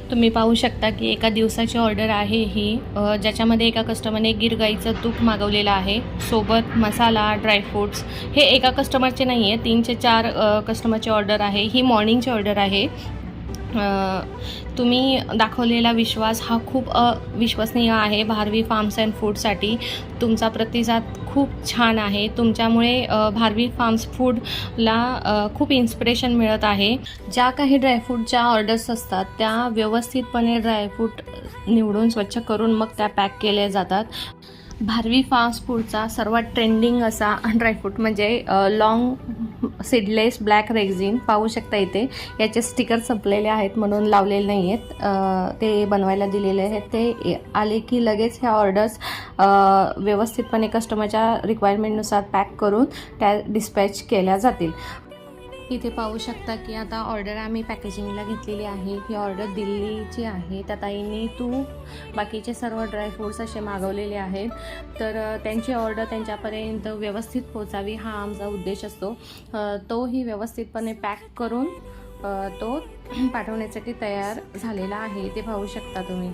तुम्ही पाहू शकता की एका दिवसाची ऑर्डर आहे ही, ज्याच्यामध्ये एका कस्टमरने गीर गाईचं तूप मागवलेलं आहे, सोबत मसाला, ड्रायफ्रूट्स. हे एका कस्टमरचे नाही आहे, 3 ते 4 कस्टमरची ऑर्डर आहे. ही मॉर्निंगची ऑर्डर आहे. तुम्ही दाखवलेला विश्वास हा खूप विश्वसनीय आहे. भारवी फार्म्स अँड फूडसाठी तुमचा प्रतिसाद खूप छान आहे. तुमच्यामुळे भारवी फार्म्स फूडला खूप इन्स्पिरेशन मिळत आहे. ज्या काही ड्रायफ्रूटच्या ऑर्डर्स असतात त्या व्यवस्थितपणे ड्रायफ्रूट निवडून स्वच्छ करून मग त्या पॅक केल्या जातात. भारवी फार्म्स फूडचा सर्वात ट्रेंडिंग असा ड्रायफ्रूट म्हणजे लॉंग सीडलेस ब्लॅक रेक्झिन. पाहू शकता इथे याचे स्टिकर संपलेले आहेत म्हणून लावलेले नाही आहेत, ते बनवायला दिलेले आहेत. ते आले की लगेच ह्या ऑर्डर्स व्यवस्थितपणे कस्टमरच्या रिक्वायरमेंटनुसार पॅक करून त्या डिस्पॅच केल्या जातील. इथे पाहू शकता की आता ऑर्डर आम्ही पॅकेजिंगला घेतलेली आहे. ही ऑर्डर दिल्लीची आहे. त्या ताईंनी तूप बाकीचे सर्व ड्रायफ्रूट्स असे मागवलेले आहेत, तर त्यांची ऑर्डर त्यांच्यापर्यंत व्यवस्थित पोचावी हा आमचा उद्देश असतो. तोही व्यवस्थितपणे पॅक करून तो पाठवण्यासाठी तयार झालेला आहे. ते पाहू शकता तुम्ही.